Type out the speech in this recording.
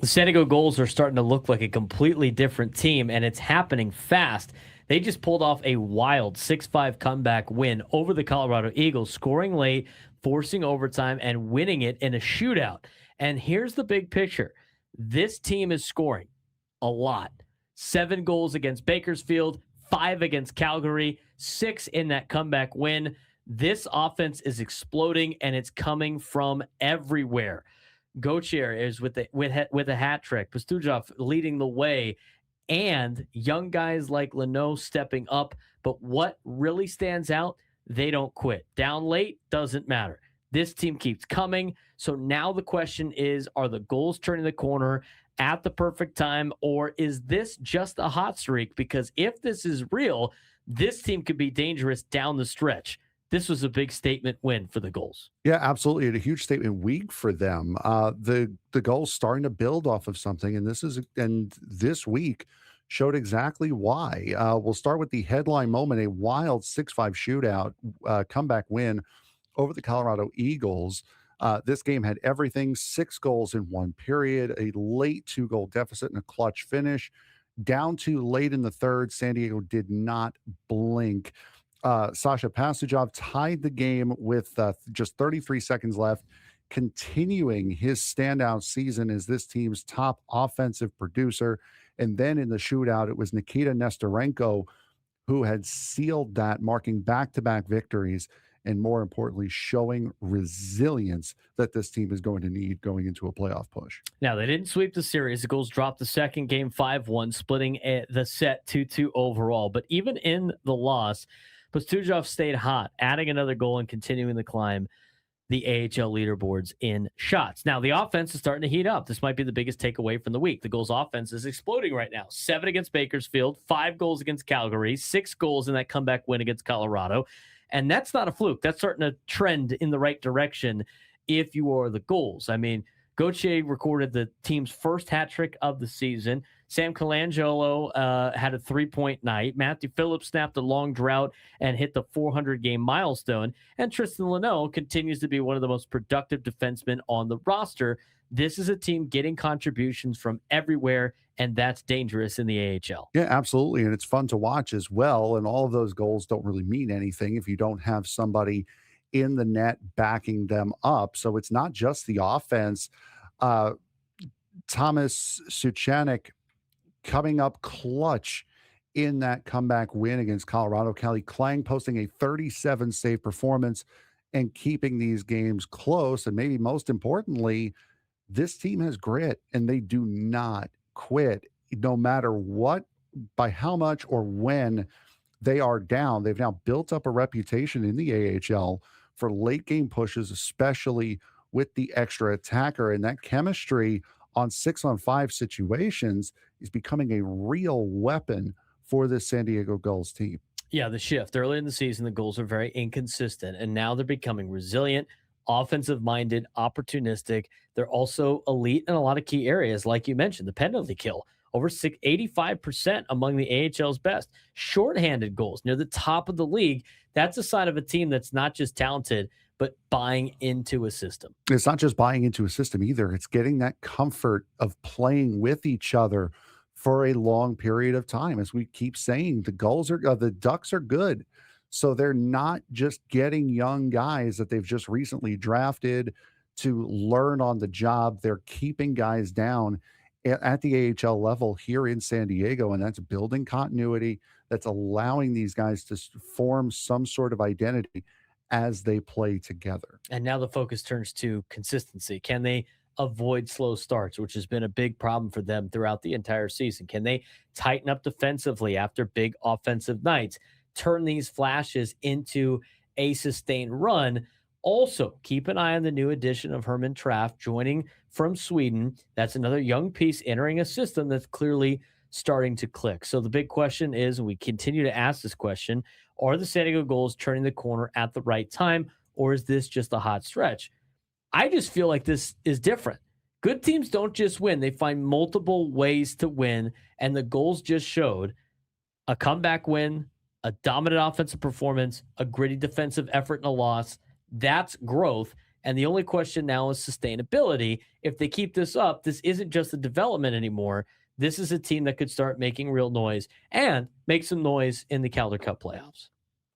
San Diego Gulls are starting to look like a completely different team, and it's happening fast. They just pulled off a wild 6-5 comeback win over the Colorado Eagles, scoring late, forcing overtime, and winning it in a shootout. And here's the big picture. This team is scoring a lot. 7 goals against Bakersfield, 5 against Calgary, 6 in that comeback win. This offense is exploding, and it's coming from everywhere. Gauthier is with a hat trick. Pastujov leading the way, and young guys like Leno stepping up. But what really stands out? They don't quit. Down late doesn't matter. This team keeps coming. So now the question is: are the Gulls turning the corner at the perfect time, or is this just a hot streak? Because if this is real, this team could be dangerous down the stretch. This was a big statement win for the Gulls. Yeah, absolutely. And a huge statement week for them. The Gulls starting to build off of something, and this week showed exactly why. We'll start with the headline moment: a wild 6-5 shootout comeback win over the Colorado Eagles. This game had everything: 6 goals in one period, a late 2-goal deficit, and a clutch finish. Down to late in the third, San Diego did not blink. Sasha Pastujov tied the game with just 33 seconds left, continuing his standout season as this team's top offensive producer. And then in the shootout, it was Nikita Nestorenko who had sealed that, marking back-to-back victories, and more importantly, showing resilience that this team is going to need going into a playoff push. Now, they didn't sweep the series. The Gulls dropped the second game 5-1, splitting the set 2-2 overall. But even in the loss, Pastujov stayed hot, adding another goal and continuing to climb the AHL leaderboards in shots. Now, the offense is starting to heat up. This might be the biggest takeaway from the week. The Gulls offense is exploding right now. 7 against Bakersfield, 5 goals against Calgary, 6 goals in that comeback win against Colorado. And that's not a fluke. That's starting to trend in the right direction if you are the Gulls. I mean, Gauthier recorded the team's first hat trick of the season. Sam Colangelo had a 3-point night. Matthew Phillips snapped a long drought and hit the 400-game milestone. And Tristan Leno continues to be one of the most productive defensemen on the roster. This is a team getting contributions from everywhere, and that's dangerous in the AHL. Yeah, absolutely. And it's fun to watch as well. And all of those goals don't really mean anything if you don't have somebody in the net backing them up. So it's not just the offense. Thomas Suchanek coming up clutch in that comeback win against Colorado. Kelly Klang posting a 37 save performance and keeping these games close. And maybe most importantly, this team has grit and they do not quit no matter what, by how much or when they are down. They've now built up a reputation in the AHL for late game pushes, especially with the extra attacker, and that chemistry on 6-on-5 situations is becoming a real weapon for this San Diego Gulls team. Yeah, the shift. Early in the season, the Gulls are very inconsistent, and now they're becoming resilient, offensive-minded, opportunistic. They're also elite in a lot of key areas, like you mentioned, the penalty kill. Over 85% among the AHL's best. Shorthanded goals near the top of the league. That's a sign of a team that's not just talented, but buying into a system. It's not just buying into a system either. It's getting that comfort of playing with each other for a long period of time. As we keep saying, the Ducks are good. So they're not just getting young guys that they've just recently drafted to learn on the job. They're keeping guys down at the AHL level here in San Diego, and that's building continuity. That's allowing these guys to form some sort of identity as they play together. And now the focus turns to consistency. Can they avoid slow starts, which has been a big problem for them throughout the entire season? Can they tighten up defensively after big offensive nights? Turn these flashes into a sustained run. Also, keep an eye on the new addition of Herman Traff joining from Sweden. That's another young piece entering a system that's clearly starting to click. So the big question is, and we continue to ask this question, are the San Diego Gulls turning the corner at the right time, or is this just a hot stretch? I just feel like this is different. Good teams don't just win. They find multiple ways to win, and the Gulls just showed a comeback win, a dominant offensive performance, a gritty defensive effort, and a loss. That's growth. And the only question now is sustainability. If they keep this up, this isn't just a development anymore. This is a team that could start making real noise and make some noise in the Calder Cup playoffs.